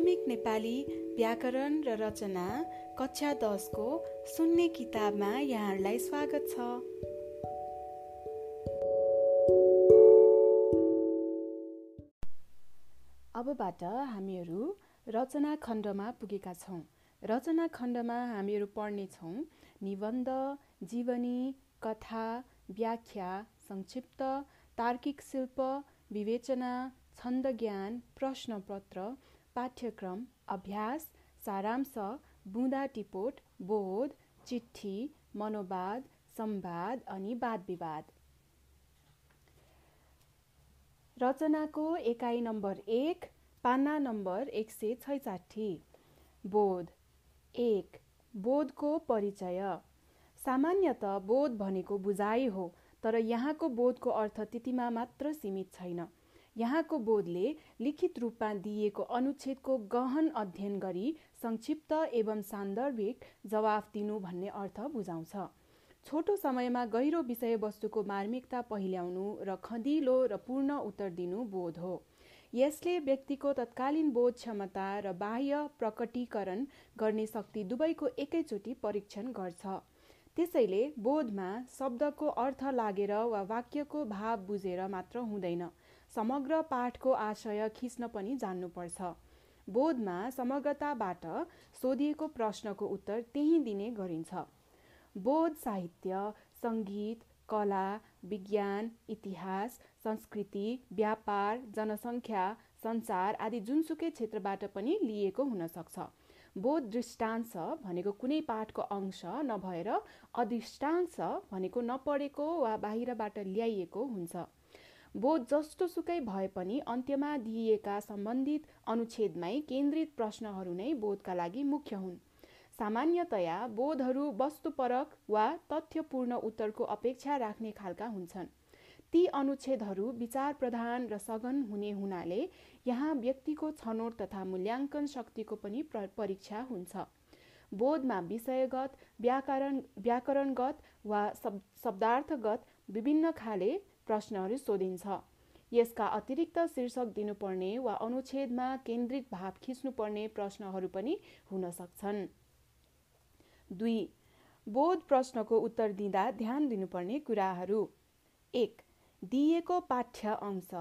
माध्यमिक नेपाली व्याकरण र रचना कक्षा 10 को सुन्ने किताबमा यहाँहरूलाई स्वागत छ। अबबाट हामीहरू रचना खण्डमा पुगेका छौँ। रचना खण्डमा हामीहरू पढ्नेछौँ निबन्ध, जीवनी, कथा, व्याख्या, संक्षिप्त, तार्किक शिल्प, विवेचना, छन्द ज्ञान, प्रश्नपत्र, पाठ्यक्रम, अभ्यास, सारांश, बुँदा टिपोट, बोध, चिट्ठी, मनोवाद, संवाद अनि वाद विवाद। रचनाको एकाइ नम्बर 1, पाना नम्बर 166। बोध 1। बोधको परिचय। सामान्यतः बोध भनेको बुझाइ हो, तर यहाँको बोधको अर्थ त्यतिमा मात्र सीमित छैन। यहाँको बोधले लिखित रूपमा दिइएको अनुच्छेदको गहन अध्ययन गरी संक्षिप्त एवं सान्दर्भिक जवाफ दिनु भन्ने अर्थ बुझाउँछ। छोटो समयमा गहिरो विषयवस्तुको मार्मिकता पहिल्याउनु र खँदिलो र पूर्ण उत्तर दिनु बोध हो। यसले व्यक्तिको तत्कालीन बोध क्षमता र बाह्य प्रकटीकरण गर्ने शक्ति दुवैको एकैचोटि परीक्षण गर्छ। त्यसैले बोधमा शब्दको अर्थ लागेर वा वाक्यको भाव बुझेर मात्र हुँदैन, समग्र पाठको आशय खिच्न पनि जान्नुपर्छ। बोधमा समग्रताबाट सोधिएको प्रश्नको उत्तर त्यही दिने गरिन्छ। बोध साहित्य, सङ्गीत, कला, विज्ञान, इतिहास, संस्कृति, व्यापार, जनसङ्ख्या, संसार आदि जुनसुकै क्षेत्रबाट पनि लिएको हुन सक्छ। बोध दृष्टांश भनेको कुनै पाठको अंश नभएर अधिष्टांश भनेको नपढेको वा बाहिरबाट ल्याइएको हुन्छ। बोध जस्तो सुकै भए पनि अन्त्यमा दिइएका सम्बन्धित अनुच्छेदमै केन्द्रित प्रश्नहरू नै बोधका लागि मुख्य हुन्। सामान्यतया बोधहरू वस्तुपरक वा तथ्यपूर्ण उत्तरको अपेक्षा राख्ने खालका हुन्छन्। ती अनुच्छेदहरू विचार प्रधान र सघन हुने हुनाले यहाँ व्यक्तिको छनौट तथा मूल्याङ्कन शक्तिको पनि परीक्षा हुन्छ। बोधमा विषयगत, व्याकरणगत वा शब्दार्थगत विभिन्न खाले प्रश्नहरू सोधिन्छ। यसका अतिरिक्त शीर्षक दिनुपर्ने वा अनुच्छेदमा केन्द्रित भाव खिच्नुपर्ने प्रश्नहरू पनि हुन सक्छन्। 2. बोध प्रश्नको उत्तर दिँदा ध्यान दिनुपर्ने कुराहरू। 1. दिइएको पाठ्य अंश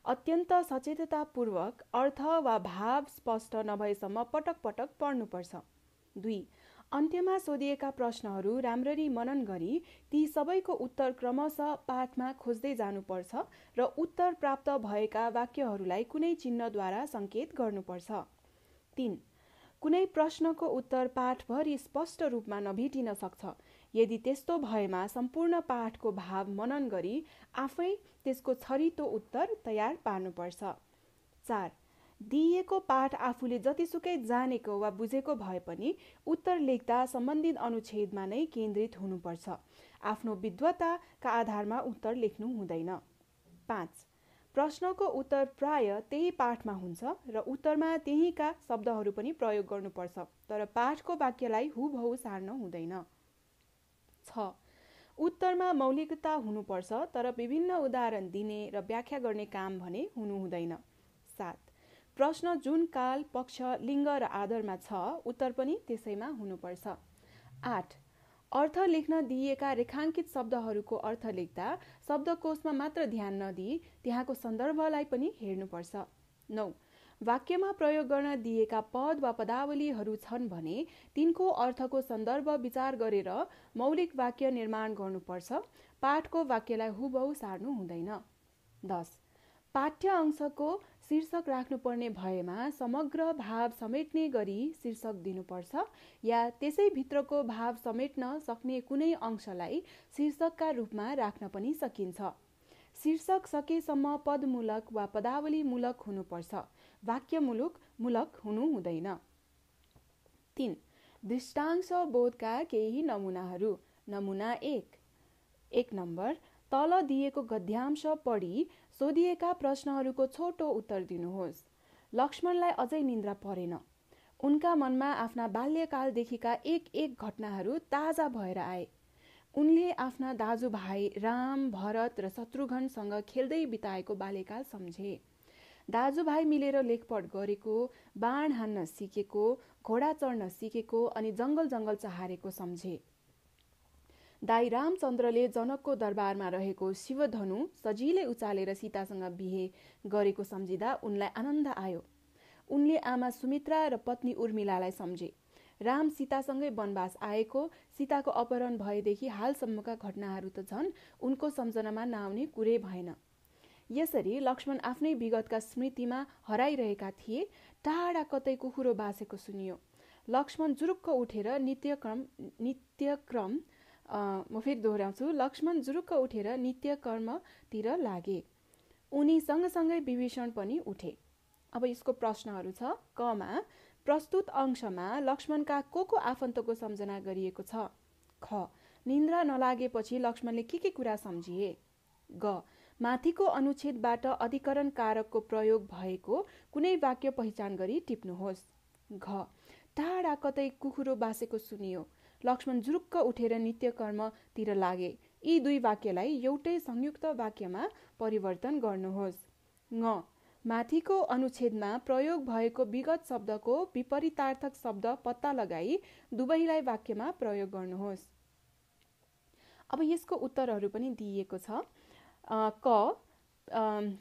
अत्यन्त सचेततापूर्वक अर्थ वा भाव स्पष्ट नभएसम्म पटक पटक पढ्नुपर्छ। 2. अन्त्यमा सोधिएका प्रश्नहरू राम्ररी मनन गरी ती सबैको उत्तर क्रमशः पाठमा खोज्दै जानुपर्छ र उत्तर प्राप्त भएका वाक्यहरूलाई कुनै चिन्हद्वारा सङ्केत गर्नुपर्छ। 3. कुनै प्रश्नको उत्तर पाठभरि स्पष्ट रूपमा नभेटिन सक्छ। यदि त्यस्तो भएमा सम्पूर्ण पाठको भाव मनन गरी आफै त्यसको छरितो उत्तर तयार पार्नुपर्छ। 4. दिइएको पाठ आफूले जतिसुकै जानेको वा बुझेको भए पनि उत्तर लेख्दा सम्बन्धित अनुच्छेदमा नै केन्द्रित हुनुपर्छ। आफ्नो विद्वताका आधारमा उत्तर लेख्नु हुँदैन। 5. प्रश्नको उत्तर प्राय त्यही पाठमा हुन्छ र उत्तरमा त्यहीका शब्दहरू पनि प्रयोग गर्नुपर्छ, तर पाठको वाक्यलाई हुबहु सार्न हुँदैन। 6. उत्तरमा मौलिकता हुनुपर्छ, तर विभिन्न उदाहरण दिने र व्याख्या गर्ने काम भने हुनु हुँदैन। 7. प्रश्न जुन काल, पक्ष, लिङ्ग र आधारमा छ, उत्तर पनि त्यसैमा हुनुपर्छ। 8. अर्थ लेख्न दिइएका रेखाङ्कित शब्दहरूको अर्थ लेख्दा शब्दकोशमा मात्र ध्यान नदिई त्यहाँको सन्दर्भलाई पनि हेर्नुपर्छ। 9. वाक्यमा प्रयोग गर्न दिएका पद वा पदावलीहरू छन् भने तिनको अर्थको सन्दर्भ विचार गरेर मौलिक वाक्य निर्माण गर्नुपर्छ। पाठको वाक्यलाई हुबहु सार्नु हुँदैन। 10. पाठ्य अंशको शीर्षक राख्नुपर्ने भएमा समग्र भाव समेट्ने गरी शीर्षक दिनुपर्छ या त्यसैभित्रको भाव समेट्न सक्ने कुनै अंशलाई शीर्षकका रूपमा राख्न पनि सकिन्छ। शीर्षक सकेसम्म पदमूलक वा पदावलीमूलक हुनुपर्छ, वाक्यमूलक हुनु हुँदैन। 3. दृष्टांश बोधका केही नमुनाहरू। नमुना 1. 1 नम्बर तल दिएको गद्यांश पढी सोधिएका प्रश्नहरूको छोटो उत्तर दिनुहोस्। लक्ष्मणलाई अझै निन्द्रा परेन। उनका मनमा आफ्ना बाल्यकालदेखिका एक घटनाहरू ताजा भएर आए। उनले आफ्ना दाजुभाइ राम, भरत र शत्रुघ्नसँग खेल्दै बिताएको बाल्यकाल सम्झे। दाजुभाइ मिलेर लेखपढ गरेको, बाण हान्न सिकेको, घोडा चढ्न सिकेको अनि जङ्गल जङ्गल चहारेको सम्झे। दाई रामचन्द्रले जनकको दरबारमा रहेको शिवधनु सजिलै उचालेर सीतासँग बिहे गरेको सम्झिँदा उनलाई आनन्द आयो। उनले आमा सुमित्रा र पत्नी उर्मिलालाई सम्झे। राम सीतासँगै वनवास आएको, सीताको अपहरण भएदेखि हालसम्मका घटनाहरू त झन् उनको सम्झनामा नआउने कुरै भएन। यसरी लक्ष्मण आफ्नै विगतका स्मृतिमा हराइरहेका थिए। टाढा कतै कुखुरो बासेको सुनियो। लक्ष्मण जुरुक्क उठेर लक्ष्मण जुरुक्क उठेर नित्यकर्मतिर लागे। उनी सँगसँगै विभीषण पनि उठे। अब यसको प्रश्नहरू छ। कमा प्रस्तुत अंशमा लक्ष्मणका को आफन्तको सम्झना गरिएको छ? ख निन्द्रा नलागेपछि लक्ष्मणले के कुरा सम्झिए? ग माथिको अनुच्छेदबाट अधिकरण कारकको प्रयोग भएको कुनै वाक्य पहिचान गरी टिप्नुहोस्। घ टाढा कतै कुखुरो बासेको सुनियो। लक्ष्मण जुरुक्क उठेर नित्यकर्मतिर लागे। यी दुई वाक्यलाई एउटै संयुक्त वाक्यमा परिवर्तन गर्नुहोस्। ङ माथिको अनुच्छेदमा प्रयोग भएको विगत शब्दको विपरीतार्थक शब्द पत्ता लगाई दुवैलाई वाक्यमा प्रयोग गर्नुहोस्। अब यसको उत्तरहरू पनि दिइएको छ। क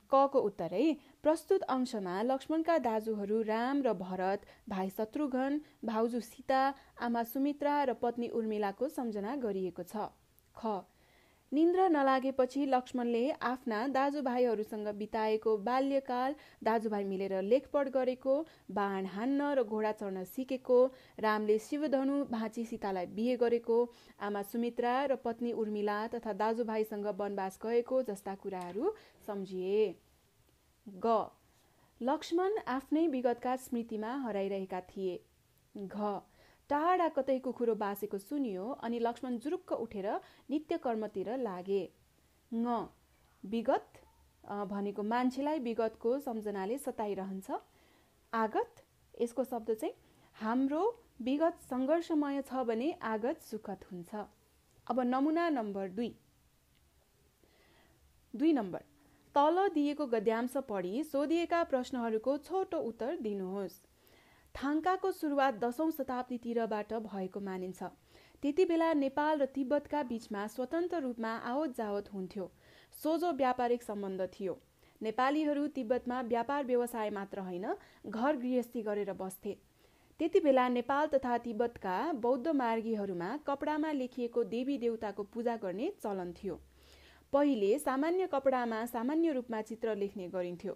को उत्तर है। प्रस्तुत अंशमा लक्ष्मणका दाजुहरू राम र भरत, भाइ शत्रुघ्न, भाउजू सीता, आमा सुमित्रा र पत्नी उर्मिलाको सम्झना गरिएको छ। ख निन्द्रा नलागेपछि लक्ष्मणले आफ्ना दाजुभाइहरूसँग बिताएको बाल्यकाल, दाजुभाइ मिलेर लेखपढ गरेको, बाण हान्न र घोडा चढ्न सिकेको, रामले शिवधनु भाँची सीतालाई बिहे गरेको, आमा सुमित्रा र पत्नी उर्मिला तथा दाजुभाइसँग वनवास गएको जस्ता कुराहरू सम्झिए। ग लक्ष्मण आफ्नै विगतका स्मृतिमा हराइरहेका थिए। घ टाढा कतै कुखुरो बासेको सुनियो अनि लक्ष्मण जुरुक्क उठेर नित्यकर्मतिर लागे। ङ विगत भनेको मान्छेलाई विगतको सम्झनाले सताइरहन्छ। आगत यसको शब्द चाहिँ हाम्रो विगत सङ्घर्षमय छ भने आगत सुखद हुन्छ। अब नमुना नम्बर 2 नम्बर तल दिएको गद्यांश पढी सोधिएका प्रश्नहरूको छोटो उत्तर दिनुहोस्। थाङ्काको सुरुवात 10औं शताब्दीतिरबाट भएको मानिन्छ। त्यति बेला नेपाल र तिब्बतका बीचमा स्वतन्त्र रूपमा आवत जावत हुन्थ्यो। सोझो व्यापारिक सम्बन्ध थियो। नेपालीहरू तिब्बतमा व्यापार व्यवसाय मात्र होइन, घर गृहस्थी गरेर बस्थे। त्यति बेला नेपाल तथा तिब्बतका बौद्ध मार्गीहरूमा कपडामा लेखिएको देवी देवताको पूजा गर्ने चलन थियो। पहिले सामान्य कपडामा सामान्य रूपमा चित्र लेख्ने गरिन्थ्यो।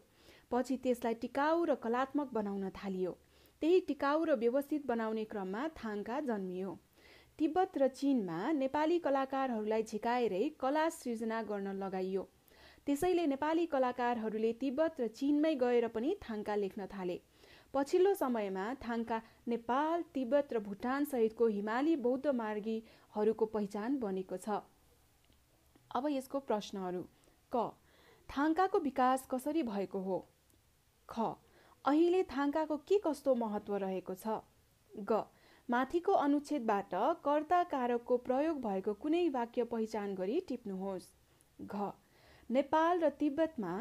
पछि त्यसलाई टिकाउ र कलात्मक बनाउन थालियो। त्यही टिकाउ र व्यवस्थित बनाउने क्रममा थाङ्का जन्मियो। तिब्बत र चीनमा नेपाली कलाकारहरूलाई झिकाएरै कला सृजना गर्न लगाइयो। त्यसैले नेपाली कलाकारहरूले तिब्बत र चीनमै गएर पनि थाङ्का लेख्न थाले। पछिल्लो समयमा थाङ्का नेपाल, तिब्बत र भुटान सहितको हिमाली बौद्ध मार्गीहरूको पहिचान बनेको छ। अब यसको प्रश्नहरू। क थाङ्काको विकास कसरी भएको हो? ख अहिले थाङ्काको के कस्तो महत्त्व रहेको छ? ग माथिको अनुच्छेदबाट कर्ता कारकको प्रयोग भएको कुनै वाक्य पहिचान गरी टिप्नुहोस्। घ नेपाल र तिब्बतमा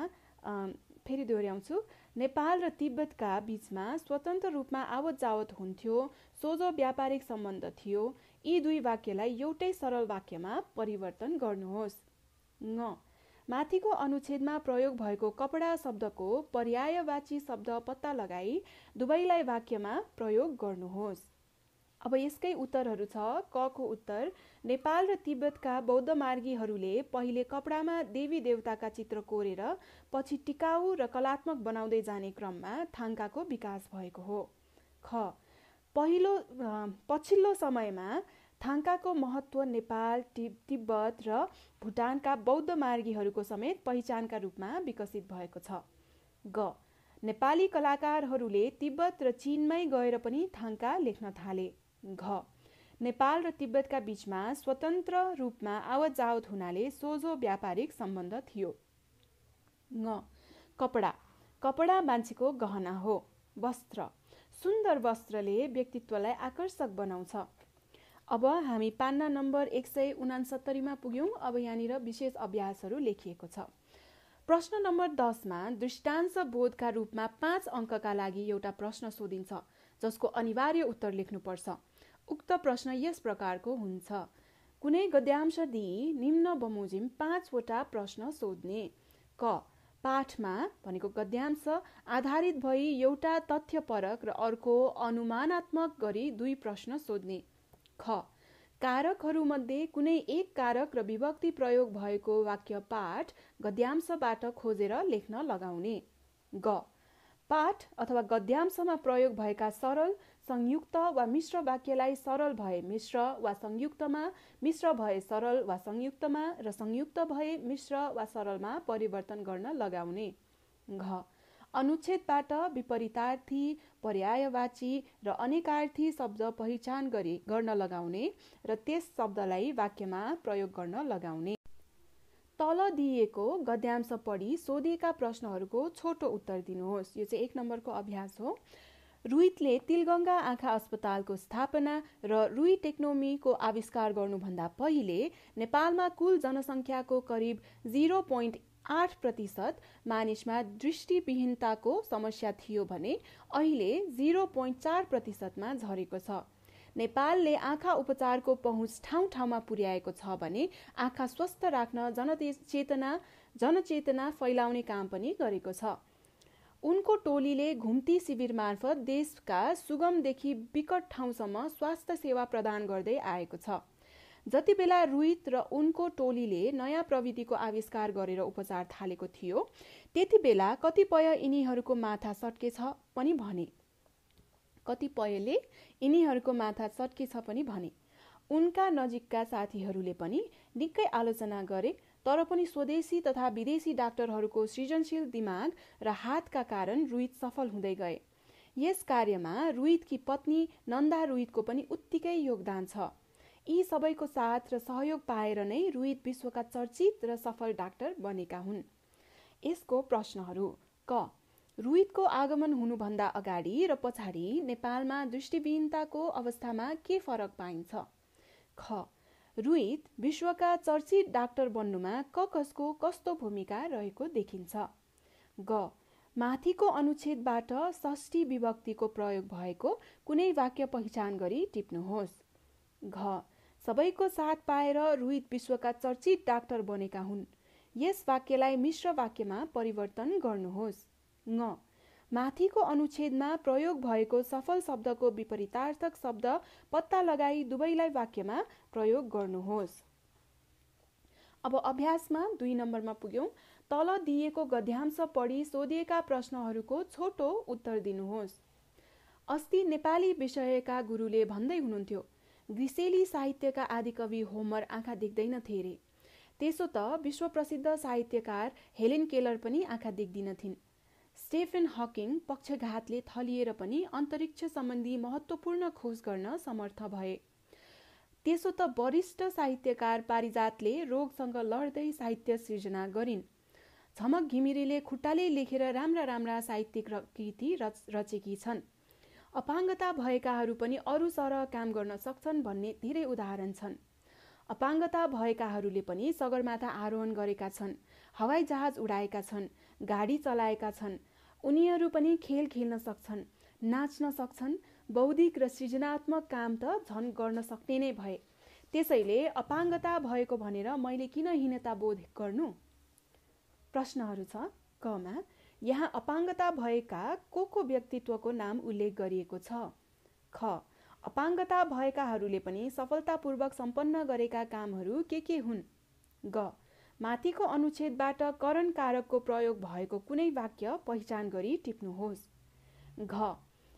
फेरि दोहोऱ्याउँछु। नेपाल र तिब्बतका बीचमा स्वतन्त्र रूपमा आवत जावत हुन्थ्यो। सोझो व्यापारिक सम्बन्ध थियो। यी दुई वाक्यलाई एउटै सरल वाक्यमा परिवर्तन गर्नुहोस्। ङ माथिको अनुच्छेदमा प्रयोग भएको कपडा शब्दको पर्यायवाची शब्द पत्ता लगाई दुवैलाई वाक्यमा प्रयोग गर्नुहोस्। अब यसकै उत्तरहरू छ। क को उत्तर नेपाल र तिब्बतका बौद्ध मार्गीहरूले पहिले कपडामा देवी देवताका चित्र कोरेर पछि टिकाउ र कलात्मक बनाउँदै जाने क्रममा थाङ्काको विकास भएको हो। ख पछिल्लो समयमा थाङ्काको महत्त्व नेपाल, तिब्बत र भुटानका बौद्ध मार्गीहरूको समेत पहिचानका रूपमा विकसित भएको छ। ग नेपाली कलाकारहरूले तिब्बत र चीनमै गएर पनि थाङ्का लेख्न थाले। घ नेपाल र तिब्बतका बीचमा स्वतन्त्र रूपमा आवत जावत हुनाले सोझो व्यापारिक सम्बन्ध थियो। ङ कपडा मान्छेको गहना हो। वस्त्र सुन्दर वस्त्रले व्यक्तित्वलाई आकर्षक बनाउँछ। अब हामी पान्ना नम्बर 169 मा पुग्यौं। अब यहाँनिर विशेष अभ्यासहरू लेखिएको छ। प्रश्न नम्बर 10 मा दृष्टांश बोधका रूपमा 5 अङ्कका लागि एउटा प्रश्न सोधिन्छ जसको अनिवार्य उत्तर लेख्नुपर्छ। उक्त प्रश्न यस प्रकारको हुन्छ। कुनै गद्यांश दिई निम्न बमोजिम 5 वटा प्रश्न सोध्ने। क पाठमा भनेको गद्यांश आधारित भई एउटा तथ्यपरक र अर्को अनुमानात्मक गरी 2 प्रश्न सोध्ने। ख कारकहरूमध्ये कुनै एक कारक र विभक्ति प्रयोग भएको वाक्य पाठ गद्यांशबाट खोजेर लेख्न लगाउने। ग पाठ अथवा गद्यांशमा प्रयोग भएका सरल, संयुक्त वा मिश्र वाक्यलाई सरल भए मिश्र वा संयुक्तमा, मिश्र भए सरल वा संयुक्तमा र संयुक्त भए मिश्र वा सरलमा परिवर्तन गर्न लगाउने। घ अनुच्छेदबाट विपरीतार्थी, पर्यायवाची र अनेकार्थी शब्द पहिचान गर्न लगाउने र त्यस शब्दलाई वाक्यमा प्रयोग गर्न लगाउने। तल दिएको गद्यांश पढी सोधिएका प्रश्नहरूको छोटो उत्तर दिनुहोस्। यो चाहिँ 1 नम्बरको अभ्यास हो। रुइतले तिलगङ्गा आँखा अस्पतालको स्थापना र रुई टेक्नोमीको आविष्कार गर्नुभन्दा पहिले नेपालमा कुल जनसङ्ख्याको करिब 0.8% मानिसमा दृष्टिविहीनताको समस्या थियो भने अहिले 0.4%मा झरेको छ। नेपालले आँखा उपचारको पहुँच ठाउँ ठाउँमा पुर्याएको छ भने आँखा स्वस्थ राख्न जनचेतना फैलाउने काम पनि गरेको छ। उनको टोलीले घुम्ती शिविर मार्फत देशका सुगमदेखि विकट ठाउँसम्म स्वास्थ्य सेवा प्रदान गर्दै आएको छ। जति बेला रुइत र उनको टोलीले नयाँ प्रविधिको आविष्कार गरेर उपचार थालेको थियो त्यति बेला कतिपयले यिनीहरूको माथा सट्केछ पनि भने। उनका नजिकका साथीहरूले पनि निकै आलोचना गरे, तर पनि स्वदेशी तथा विदेशी डाक्टरहरूको सृजनशील दिमाग र हातका कारण रुइत सफल हुँदै गए। यस कार्यमा रुइतकी पत्नी नन्दा रुइतको पनि उत्तिकै योगदान छ। यी सबैको साथ र सहयोग पाएर नै रुइत विश्वका चर्चित र सफल डाक्टर बनेका हुन्। यसको प्रश्नहरू। क रुइतको आगमन हुनुभन्दा अगाडि र पछाडि नेपालमा दृष्टिविहीनताको अवस्थामा के फरक पाइन्छ? ख रुइत विश्वका चर्चित डाक्टर बन्नुमा कसको कस्तो भूमिका रहेको देखिन्छ? ग माथिको अनुच्छेदबाट षष्ठी विभक्तिको प्रयोग भएको कुनै वाक्य पहिचान गरी टिप्नुहोस्। घ सबैको साथ पाएर रुइत विश्वका चर्चित डाक्टर बनेका हुन्। यस वाक्यलाई मिश्र वाक्यमा परिवर्तन गर्नुहोस्। ङ माथिको अनुच्छेदमा प्रयोग भएको सफल शब्दको विपरीतार्थक शब्द पत्ता लगाई दुवैलाई वाक्यमा प्रयोग गर्नुहोस्। अब अभ्यासमा 2 नम्बरमा पुग्यौं। तल दिएको गद्यांश पढी सोधिएका प्रश्नहरूको छोटो उत्तर दिनुहोस्। अस्ति नेपाली विषयका गुरुले भन्दै हुनुहुन्थ्यो, ग्रिसेली साहित्यका आदिकवि होमर आँखा देख्दैनथे रे। त्यसो त विश्व प्रसिद्ध साहित्यकार हेलेन केलर पनि आँखा देख्दिनथिन्। स्टेफन हकिङ पक्षघातले थलिएर पनि अन्तरिक्ष सम्बन्धी महत्त्वपूर्ण खोज गर्न समर्थ भए। त्यसो त वरिष्ठ साहित्यकार पारिजातले रोगसँग लड्दै साहित्य सृजना गरिन्। झमक घिमिरेले खुट्टाले लेखेर राम्रा साहित्यिक कृति रचेकी छन्। अपाङ्गता भएकाहरू पनि अरू सरह काम गर्न सक्छन् भन्ने धेरै उदाहरण छन्। अपाङ्गता भएकाहरूले पनि सगरमाथा आरोहण गरेका छन्, हवाई जहाज उडाएका छन्, गाडी चलाएका छन्। उनीहरू पनि खेल खेल्न सक्छन्, नाच्न सक्छन्, बौद्धिक र सृजनात्मक काम त झन् गर्न सक्ने नै भए। त्यसैले अपाङ्गता भएको भनेर मैले किन हीनता बोध गर्नु? प्रश्नहरू छ। कमा यहाँ अपाङ्गता भएका को व्यक्तित्वको नाम उल्लेख गरिएको छ? ख अपाङ्गता भएकाहरूले पनि सफलतापूर्वक सम्पन्न गरेका कामहरू के हुन्? ग माथिको अनुच्छेदबाट करण कारकको प्रयोग भएको कुनै वाक्य पहिचान गरी टिप्नुहोस्। घ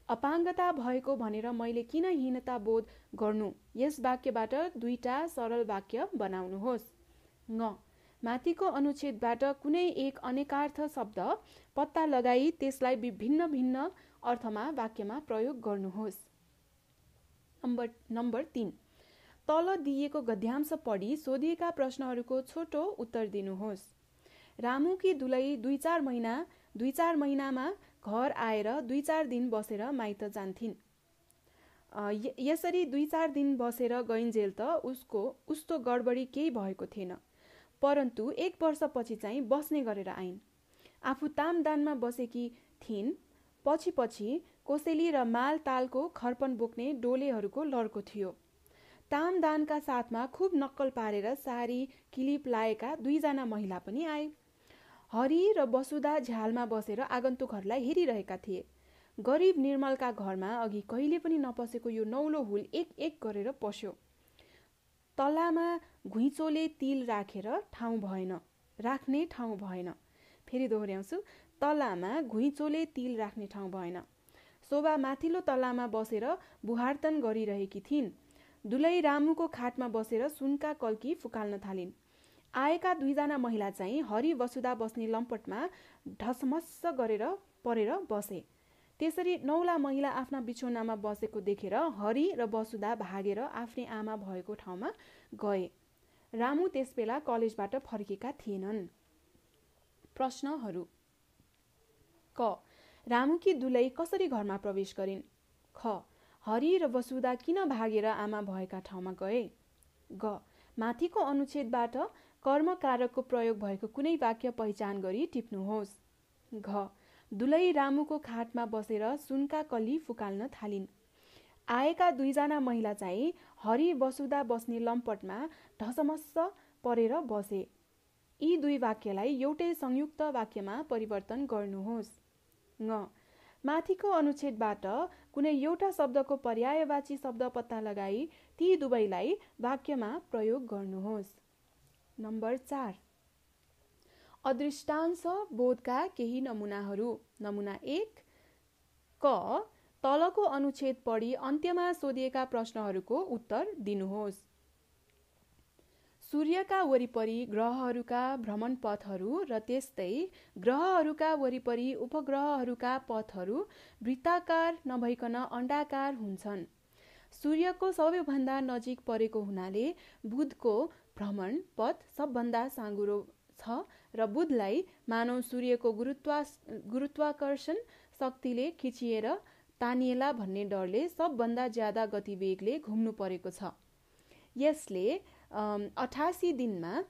अपाङ्गता भएको भनेर मैले किन हीनता बोध गर्नु? यस वाक्यबाट 2टा सरल वाक्य बनाउनुहोस्। ङ माथिको अनुच्छेदबाट कुनै एक अनेकार्थ शब्द पत्ता लगाई त्यसलाई भिन्न अर्थमा वाक्यमा प्रयोग गर्नुहोस्। नम्बर 3 तल दिएको गद्यांश पढी सोधिएका प्रश्नहरूको छोटो उत्तर दिनुहोस्। रामुकी दुलै 2-4 महिनामा घर आएर 2-4 दिन बसेर माइत जान्थिन्। यसरी 2-4 दिन बसेर गइन्जेल त उस्तो गडबडी केही भएको थिएन। परन्तु 1 वर्षपछि चाहिँ बस्ने गरेर आइन्। आफू तामदानमा बसेकी थिइन्। पछि कोसेली र माल तालको खर्पन बोक्ने डोलेहरूको लड्को थियो। तामदानका साथमा खुब नक्कल पारेर सारी किलिप लाएका 2 जना महिला पनि आए। हरि र वसुधा झ्यालमा बसेर आगन्तुकहरूलाई हेरिरहेका थिए। गरिब निर्मलका घरमा अघि कहिले पनि नपसेको यो नौलो हुल एक गरेर पस्यो। तलामा घुइँचोले तिल राख्ने ठाउँ भएन। फेरि दोहोर्याउँछु, तलामा घुइँचोले तिल राख्ने ठाउँ भएन। शोभा माथिल्लो तलामा बसेर बुहार्तन गरिरहेकी थिइन्। दुलै रामुको खाटमा बसेर सुनका कल्की फुकाल्न थालिन्। आएका 2 जना महिला चाहिँ हरि वसुधा बस्ने लम्पटमा ढसमस्स गरेर परेर बसे। त्यसरी 9 महिला आफ्ना बिछोनामा बसेको देखेर हरि र वसुधा भागेर आफ्नै आमा भएको ठाउँमा गए। रामु त्यसबेला कलेजबाट फर्केका थिएनन्। प्रश्नहरू। क. रामुकी दुलै कसरी घरमा प्रवेश गरिन्? ख. हरि र वसुधा किन भागेर आमा भएका ठाउँमा गए? ग. माथिको अनुच्छेदबाट कर्मकारकको प्रयोग भएको कुनै वाक्य पहिचान गरी टिप्नुहोस्। घ. दुलै रामुको खाटमा बसेर सुनका कली फुकाल्न थालिन्। आएका 2 जना महिला चाहिँ हरि वसुधा बस्ने लम्पटमा ढसमस्स परेर बसे। यी 2 वाक्यलाई एउटै संयुक्त वाक्यमा परिवर्तन गर्नुहोस्। ङ. माथिको अनुच्छेदबाट कुनै एउटा शब्दको पर्यायवाची शब्द पत्ता लगाई ती दुवैलाई वाक्यमा प्रयोग गर्नुहोस्। नम्बर 4। अदृष्टांश बोधका केही नमुनाहरू। नमुना 1। क. तलको अनुच्छेद पढी अन्त्यमा सोधिएका प्रश्नहरूको उत्तर दिनुहोस्। सूर्यका वरिपरि ग्रहहरूका भ्रमण पथहरू र त्यस्तै ग्रहहरूका वरिपरि उपग्रहहरूका पथहरू वृत्ताकार नभइकन अण्डाकार हुन्छन्। सूर्यको सबैभन्दा नजिक परेको हुनाले बुधको भ्रमण पथ सबभन्दा साँघुरो छ र बुधलाई मानव सूर्यको गुरुत्वाकर्षण शक्तिले खिचिएर तानिएला भन्ने डरले सबभन्दा ज्यादा गतिवेगले घुम्नु परेको छ। यसले 88 दिनमा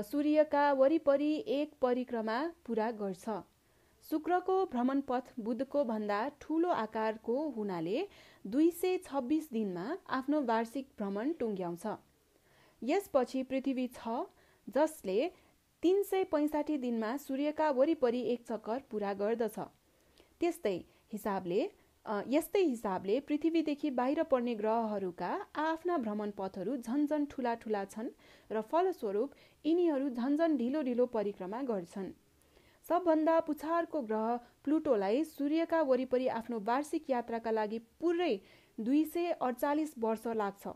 सूर्यका वरिपरि एक परिक्रमा पूरा गर्छ। शुक्रको भ्रमणपथ बुधको भन्दा ठूलो आकारको हुनाले 226 दिनमा आफ्नो वार्षिक भ्रमण टुङ्ग्याउँछ। यसपछि पृथ्वी छ, जसले 365 दिनमा सूर्यका वरिपरि एक चक्कर पूरा गर्दछ। यस्तै हिसाबले पृथ्वीदेखि बाहिर पर्ने ग्रहहरूका आफ्ना भ्रमण पथहरू झन्झन ठूला छन् र फलस्वरूप यिनीहरू झन्झन ढिलो परिक्रमा गर्छन्। सबभन्दा पुछारको ग्रह प्लुटोलाई सूर्यका वरिपरि आफ्नो वार्षिक यात्राका लागि पुरै 248 वर्ष लाग्छ।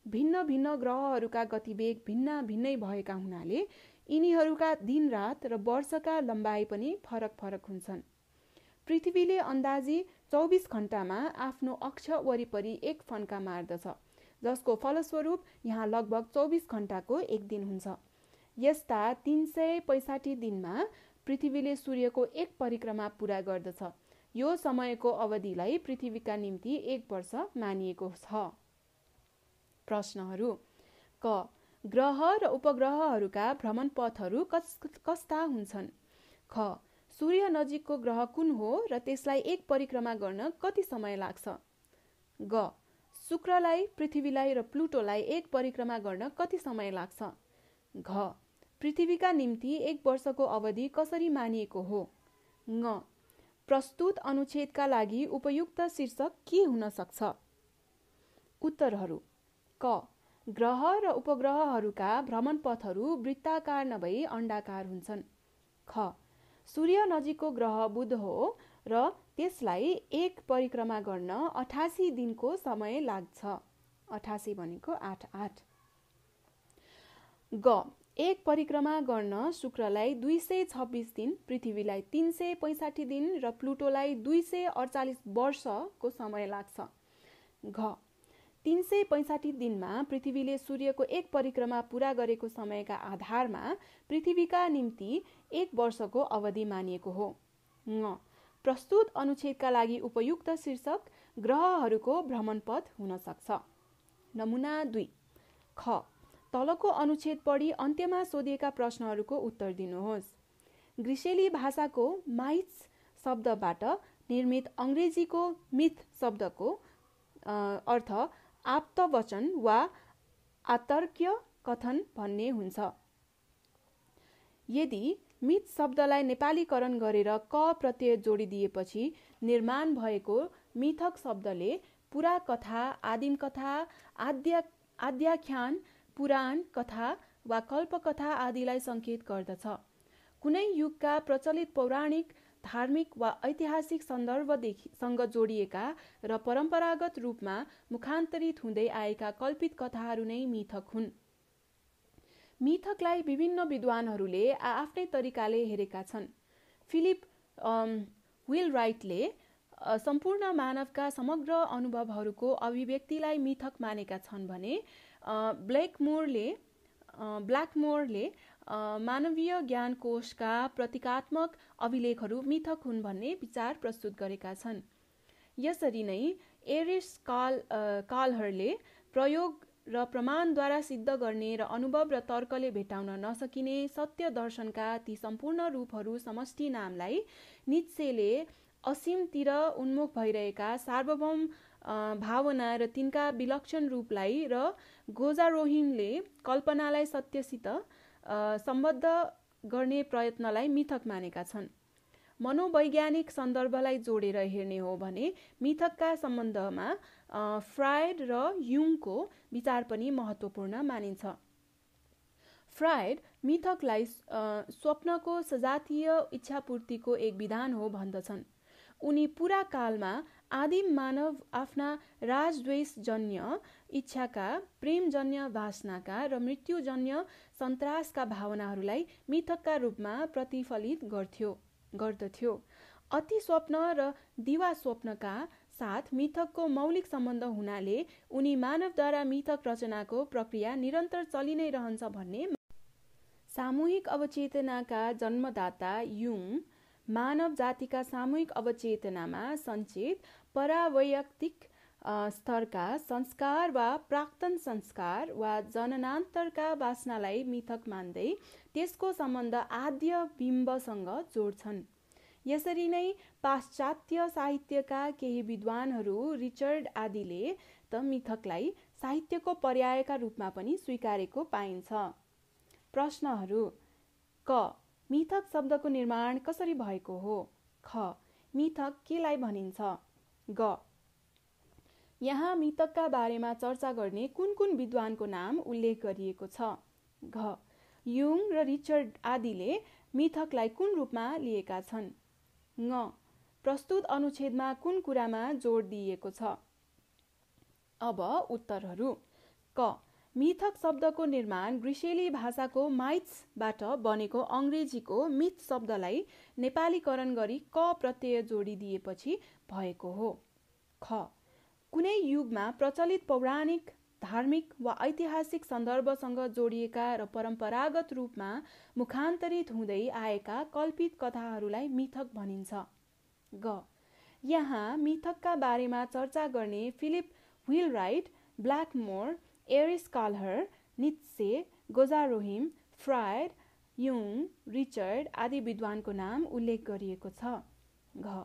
भिन्न ग्रहहरूका गतिवेग भिन्नै भएका हुनाले यिनीहरूका दिन रात र वर्षका लम्बाइ पनि फरक हुन्छन्। पृथ्वीले अन्दाजी 24 घण्टामा आफ्नो अक्ष वरिपरि एक फन्का मार्दछ, जसको फलस्वरूप यहाँ लगभग 24 घण्टाको एक दिन हुन्छ। यस्ता 365 दिनमा पृथ्वीले सूर्यको एक परिक्रमा पूरा गर्दछ। यो समयको अवधिलाई पृथ्वीका निम्ति 1 वर्ष मानिएको छ। प्रश्नहरू। क. ग्रह र उपग्रहहरूका भ्रमण पथहरू कस्ता हुन्छन्? ख. सूर्य नजिकको ग्रह कुन हो र त्यसलाई एक परिक्रमा गर्न कति समय लाग्छ? ग. शुक्रलाई, पृथ्वीलाई र प्लुटोलाई एक परिक्रमा गर्न कति समय लाग्छ? घ. पृथ्वीका निम्ति 1 वर्षको अवधि कसरी मानिएको हो? ङ. प्रस्तुत अनुच्छेदका लागि उपयुक्त शीर्षक के हुन सक्छ? उत्तरहरू। क. ग्रह र उपग्रहहरूका भ्रमण पथहरू वृत्ताकार नभई अण्डाकार हुन्छन्। ख. सूर्य नजिकको ग्रह बुध हो र त्यसलाई एक परिक्रमा गर्न 88 दिनको समय लाग्छ। 88 भनेको 8। ग. एक परिक्रमा गर्न शुक्रलाई 226 दिन, पृथ्वीलाई 365 दिन र प्लुटोलाई 248 वर्षको समय लाग्छ। घ. 365 दिनमा पृथ्वीले सूर्यको एक परिक्रमा पूरा गरेको समयका आधारमा पृथ्वीका निम्ति 1 वर्षको अवधि मानिएको हो। ङ. प्रस्तुत अनुच्छेदका लागि उपयुक्त शीर्षक ग्रहहरूको भ्रमणपथ हुन सक्छ। नमुना 2। ख. तलको अनुच्छेद पढी अन्त्यमा सोधिएका प्रश्नहरूको उत्तर दिनुहोस्। ग्रिसेली भाषाको माइट्स शब्दबाट निर्मित अङ्ग्रेजीको मिथ शब्दको अर्थ आप्तवचन वा आतर्क्य कथन भन्ने हुन्छ। यदि मिथ शब्दलाई नेपालीकरण गरेर क प्रत्यय जोडिदिएपछि निर्माण भएको मिथक शब्दले पुरा कथा, आदिम कथा, आद्याख्यान, पुराण कथा वा कल्पकथा आदिलाई सङ्केत गर्दछ। कुनै युगका प्रचलित पौराणिक, धार्मिक वा ऐतिहासिक सन्दर्भसँग जोडिएका र परम्परागत रूपमा मुखान्तरित हुँदै आएका कल्पित कथाहरू नै मिथक हुन्। मिथकलाई विभिन्न विद्वानहरूले आफ्नै तरिकाले हेरेका छन्। फिलिप व्हिलराइटले सम्पूर्ण मानवका समग्र अनुभवहरूको अभिव्यक्तिलाई मिथक मानेका छन् भने ब्ल्याकमोरले मानवीय ज्ञानकोशका प्रतीकात्मक अभिलेखहरू मिथक हुन् भन्ने विचार प्रस्तुत गरेका छन्। यसरी नै एरिस कालहरले प्रयोग र प्रमाणद्वारा सिद्ध गर्ने र अनुभव र तर्कले भेट्टाउन नसकिने सत्य दर्शनका ती सम्पूर्ण रूपहरू समष्टि नामलाई नित्सेले असीमतिर उन्मुख भइरहेका सार्वभौम भावना र तिनका विलक्षण रूपलाई र गोजारोहिमले कल्पनालाई सत्यसित सम्बद्ध गर्ने प्रयत्नलाई मिथक मानेका छन्। मनोवैज्ञानिक सन्दर्भलाई जोडेर हेर्ने हो भने मिथकका सम्बन्धमा फ्रायड र युङको विचार पनि महत्त्वपूर्ण मानिन्छ। फ्रायड मिथकलाई स्वप्नको सजातीय इच्छापूर्तिको एक विधान हो भन्दछन्। उनी पुरा कालमा आदिम मानव आफ्ना राजद्वेषजन्य इच्छाका, प्रेमजन्य वासनाका र मृत्युजन्य सन्तासका भावनाहरूलाई मिथकका रूपमा प्रतिफलित गर्दथ्यो। अति स्वप्न र दिवा स्वप्नका साथ मिथकको मौलिक सम्बन्ध हुनाले उनी मानवद्वारा मिथक रचनाको प्रक्रिया निरन्तर चलि नै रहन्छ भन्ने। सामूहिक अवचेतनाका जन्मदाता युङ मानव जातिका सामूहिक अवचेतनामा सञ्चित परावैयक्तिक स्तरका संस्कार वा प्राक्तन संस्कार वा जननान्तरका वासनालाई मिथक मान्दै त्यसको सम्बन्ध आद्य बिम्बसँग जोड्छन्। यसरी नै पाश्चात्य साहित्यका केही विद्वानहरू रिचर्ड आदिले त मिथकलाई साहित्यको पर्यायका रूपमा पनि स्वीकारेको पाइन्छ। प्रश्नहरू: क. मिथक शब्दको निर्माण कसरी भएको हो? ख. मिथक केलाई भनिन्छ? ग. यहाँ मिथकका बारेमा चर्चा गर्ने कुन कुन विद्वानको नाम उल्लेख गरिएको छ? घ. युङ र रिचर्ड आदिले मिथकलाई कुन रूपमा लिएका छन्? ङ. प्रस्तुत अनुच्छेदमा कुन कुरामा जोड दिइएको छ? अब उत्तरहरू: क. मिथक शब्दको निर्माण ग्रिसेली भाषाको माइट्सबाट बनेको अङ्ग्रेजीको मिथ शब्दलाई नेपालीकरण गरी क प्रत्यय जोडिदिएपछि भएको हो। ख. कुनै युगमा प्रचलित पौराणिक, धार्मिक वा ऐतिहासिक सन्दर्भसँग जोडिएका र परम्परागत रूपमा मुखान्तरित हुँदै आएका कल्पित कथाहरूलाई मिथक भनिन्छ। ग. यहाँ मिथकका बारेमा चर्चा गर्ने Philip Wheelwright, Blackmore, Erich Kahler, Nietzsche, Geza Roheim, Freud, युङ, रिचर्ड आदि विद्वानको नाम उल्लेख गरिएको छ। घ.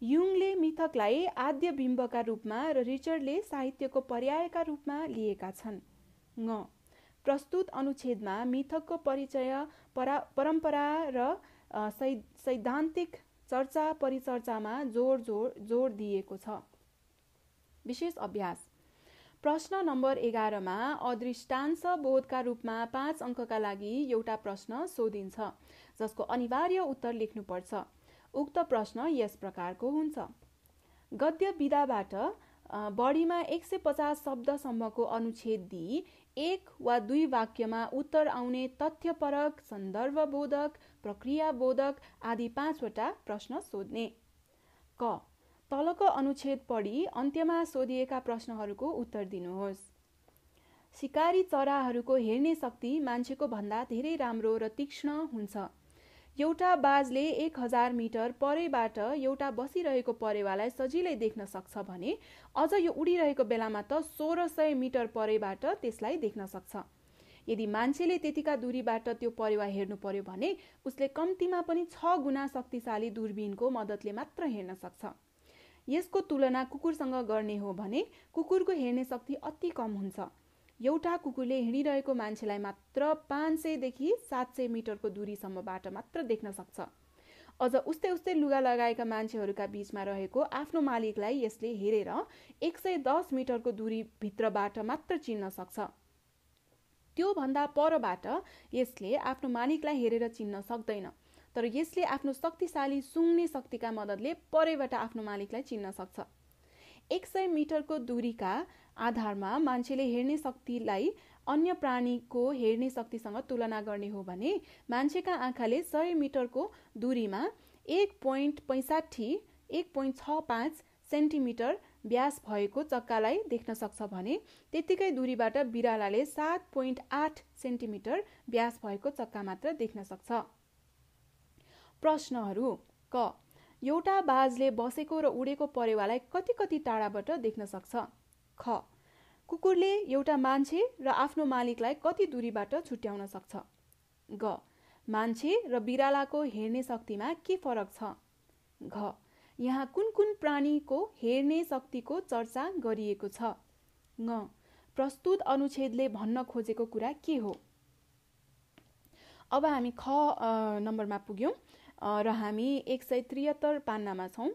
युङले मिथकलाई आद्य बिम्बका रूपमा र रिचर्डले साहित्यको पर्यायका रूपमा लिएका छन्। ङ. प्रस्तुत अनुच्छेदमा मिथकको परिचय, परम्परा र सैद्धान्तिक चर्चा परिचर्चामा जोड दिएको छ। विशेष अभ्यास: प्रश्न नम्बर 11मा अदृष्टांश बोधका रूपमा 5 अङ्कका लागि एउटा प्रश्न सोधिन्छ जसको अनिवार्य उत्तर लेख्नुपर्छ। उक्त प्रश्न यस प्रकारको हुन्छ: गद्य विधाबाट बढीमा 150 शब्दसम्मको अनुच्छेद दिई 1 वा 2 वाक्यमा उत्तर आउने तथ्यपरक, सन्दर्भबोधक, प्रक्रियाबोधक आदि 5वटा प्रश्न सोध्ने। क. तलको अनुच्छेद पढी अन्त्यमा सोधिएका प्रश्नहरूको उत्तर दिनुहोस्। शिकारी चराहरूको हेर्ने शक्ति मान्छेको भन्दा धेरै राम्रो र तीक्ष्ण हुन्छ। एउटा बाजले 1000 मिटर परैबाट एउटा बसिरहेको परेवालाई सजिलै देख्न सक्छ भने अझ यो उडिरहेको बेलामा त 1600 मिटर परैबाट त्यसलाई देख्न सक्छ। यदि मान्छेले त्यतिका दूरीबाट त्यो परेवा हेर्नु पर्यो भने उसले कम्तीमा पनि 6 गुणा शक्तिशाली दूरबीनको मद्दतले मात्र हेर्न सक्छ। यसको तुलना कुकुरसँग गर्ने हो भने कुकुरको हेर्ने शक्ति अति कम हुन्छ। एउटा कुकुरले हिँडिरहेको मान्छेलाई मात्र 500 देखि 700 मिटरको दूरीसम्मबाट मात्र देख्न सक्छ। अझ उस्तै लुगा लगाएका मान्छेहरूका बीचमा रहेको आफ्नो मालिकलाई यसले हेरेर 110 मिटरको दूरीभित्रबाट मात्र चिन्न सक्छ। त्यो भन्दा परबाट यसले आफ्नो मालिकलाई हेरेर चिन्न सक्दैन, तर यसले आफ्नो शक्तिशाली सुँग्ने शक्तिका मद्दतले परैबाट आफ्नो मालिकलाई चिन्न सक्छ। 100 मिटरको दूरीका आधारमा मान्छेले हेर्ने शक्तिलाई अन्य प्राणीको हेर्ने शक्तिसँग तुलना गर्ने हो भने मान्छेका आँखाले 100 मिटरको दूरीमा 1.65 सेन्टिमिटर व्यास भएको चक्कालाई देख्न सक्छ भने त्यतिकै दूरीबाट बिरालाले 7.8 सेन्टिमिटर व्यास भएको चक्का मात्र देख्न सक्छ। प्रश्नहरू: क. एउटा बाजले बसेको र उडेको परेवालाई कति टाढाबाट देख्न सक्छ? ख. कुकुरले एउटा मान्छे र आफ्नो मालिकलाई कति दूरीबाट छुट्याउन सक्छ? ग. मान्छे र बिरालाको हेर्ने शक्तिमा के फरक छ? घ. यहाँ कुन प्राणीको हेर्ने शक्तिको चर्चा गरिएको छ? ङ. प्रस्तुत अनुच्छेदले भन्न खोजेको कुरा के हो? अब हामी ख नम्बरमा पुग्यौं र हामी 173 पान्नामा छौं।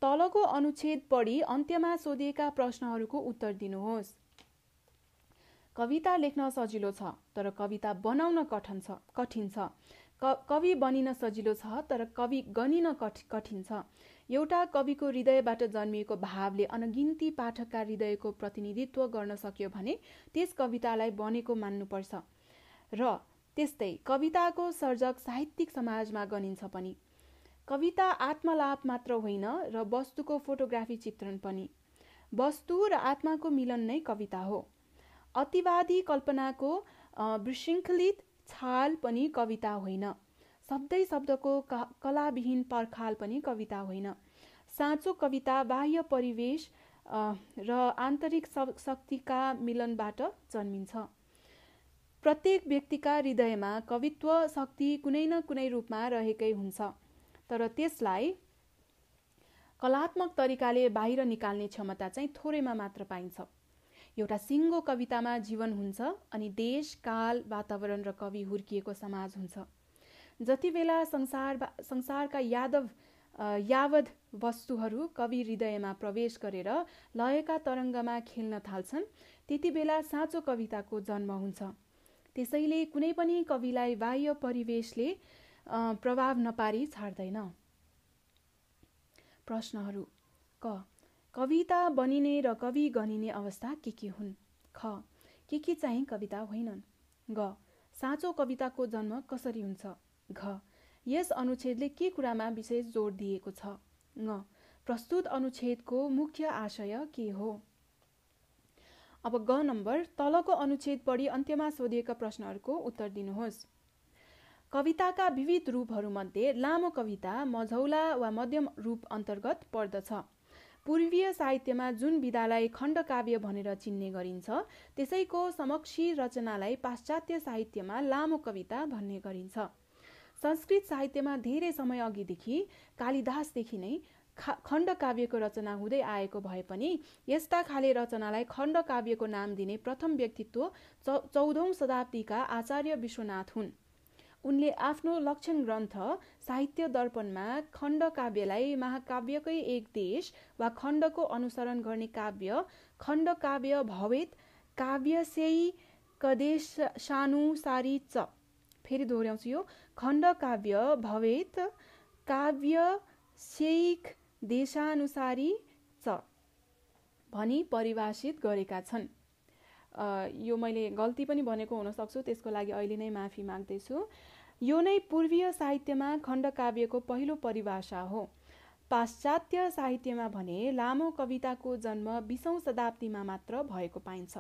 तलको अनुच्छेद पढी अन्त्यमा सोधिएका प्रश्नहरूको उत्तर दिनुहोस्। कविता लेख्न सजिलो छ तर कविता बनाउन कठिन छ। कवि बनिन सजिलो छ तर कवि गनिन कठिन छ। एउटा कविको हृदयबाट जन्मिएको भावले अनगिन्ती पाठकका हृदयको प्रतिनिधित्व गर्न सक्यो भने त्यस कवितालाई बनेको मान्नुपर्छ। र त्यस्तै कविताको सर्जक साहित्यिक समाजमा गनिन्छ पनि। कविता आत्मलाप मात्र होइन र वस्तुको फोटोग्राफी चित्रण पनि। वस्तु र आत्माको मिलन नै कविता हो। अतिवादी कल्पनाको विशृङ्खलित छाल पनि कविता होइन। शब्दको कलाविहीन पर्खाल पनि कविता होइन। साँचो कविता बाह्य परिवेश र आन्तरिक शक्तिका मिलनबाट जन्मिन्छ। प्रत्येक व्यक्तिका हृदयमा कवित्व शक्ति कुनै न कुनै रूपमा रहेकै हुन्छ, तर त्यसलाई कलात्मक तरिकाले बाहिर निकाल्ने क्षमता चाहिँ थोरैमा मात्र पाइन्छ। एउटा सिङ्गो कवितामा जीवन हुन्छ अनि देश, काल, वातावरण र कवि हुर्किएको समाज हुन्छ। जति बेला संसारका यावद वस्तुहरू कवि हृदयमा प्रवेश गरेर लयका तरङ्गमा खेल्न थाल्छन्, त्यति बेला साँचो कविताको जन्म हुन्छ। त्यसैले कुनै पनि कविलाई बाह्य परिवेशले प्रभाव नपारी छाड्दैन। प्रश्नहरू: क. कविता बनिने र कवि गनिने अवस्था के हुन्? ख. के चाहिँ कविता होइनन्? ग. साँचो कविताको जन्म कसरी हुन्छ? घ. यस अनुच्छेदले के कुरामा विशेष जोड दिएको छ? ङ. प्रस्तुत अनुच्छेदको मुख्य आशय के हो? अब ग नम्बर, तलको अनुच्छेद पढी अन्त्यमा सोधिएका प्रश्नहरूको उत्तर दिनुहोस्। कविताका विविध रूपहरूमध्ये लामो कविता मझौला वा मध्यम रूप अन्तर्गत पर्दछ। पूर्वीय साहित्यमा जुन विधालाई खण्डकाव्य भनेर चिन्ने गरिन्छ, त्यसैको समकक्षी रचनालाई पाश्चात्य साहित्यमा लामो कविता भन्ने गरिन्छ। संस्कृत साहित्यमा धेरै समय अघिदेखि कालिदासदेखि नै खण्डकाव्यको रचना हुँदै आएको भए पनि यस्ता खाले रचनालाई खण्डकाव्यको नाम दिने प्रथम व्यक्तित्व 14औं शताब्दीका आचार्य विश्वनाथ हुन्। उनले आफ्नो लक्षण ग्रन्थ साहित्य दर्पणमा खण्डकाव्यलाई महाकाव्यकै एक देश वा खण्डको अनुसरण गर्ने काव्य खण्डकाव्य भवेत् काव्यस्यैकदेशानुसारी च, फेरि दोहोऱ्याउँछु यो, खण्डकाव्य भवेत् काव्यस्यैकदेशानुसारी च भनी परिभाषित गरेका छन्। यो मैले गल्ती पनि भनेको हुन सक्छु, त्यसको लागि अहिले नै माफी माग्दैछु। यो नै पूर्वीय साहित्यमा खण्डकाव्यको पहिलो परिभाषा हो। पाश्चात्य साहित्यमा भने लामो कविताको जन्म 20औं शताब्दीमा मात्र भएको पाइन्छ।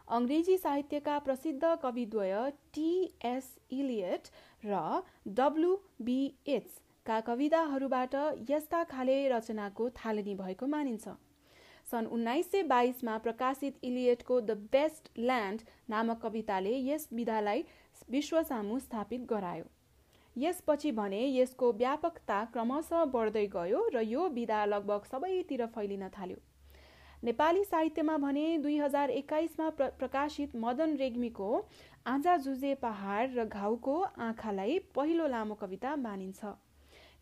अङ्ग्रेजी साहित्यका प्रसिद्ध कविद्वय टी.एस. इलियट र डब्ल्यू.बी. येट्स का कविताहरूबाट यस्ता खाले रचनाको थालनी भएको मानिन्छ। सन् 1922मा प्रकाशित इलियटको द बेस्ट ल्यान्ड नामक कविताले यस विधालाई विश्वसामु स्थापित गरायो। यसपछि भने यसको व्यापकता क्रमशः बढ्दै गयो र यो विधा लगभग सबैतिर फैलिन थाल्यो। नेपाली साहित्यमा भने 2021मा प्रकाशित मदन रेग्मीको आँजा जुझे पहाड र घाउको आँखालाई पहिलो लामो कविता मानिन्छ।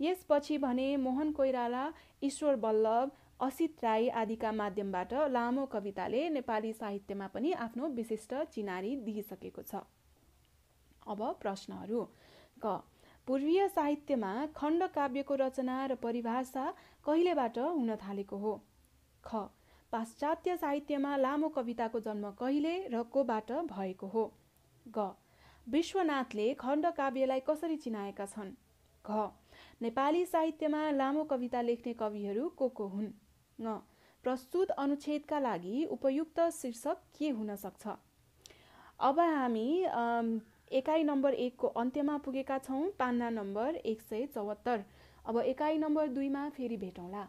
यसपछि भने मोहन कोइराला, ईश्वर बल्लभ, असित राई आदिका माध्यमबाट लामो कविताले नेपाली साहित्यमा पनि आफ्नो विशिष्ट चिनारी दिइसकेको छ। अब प्रश्नहरू। क पूर्वीय साहित्यमा खण्ड काव्यको रचना र परिभाषा कहिलेबाट हुन थालेको हो? ख पाश्चात्य साहित्यमा लामो कविताको जन्म कहिले र कोबाट भएको हो? ग विश्वनाथले खण्ड काव्यलाई कसरी चिनाएका छन्? घ नेपाली साहित्यमा लामो कविता लेख्ने कविहरू को हुन्? ङ प्रस्तुत अनुच्छेदका लागि उपयुक्त शीर्षक के हुन सक्छ? अब हामी एकाइ नम्बर 1 को अन्त्यमा पुगेका छौँ, पान्ना नम्बर 174। अब एकाइ नम्बर 2 मा फेरि भेटौँला।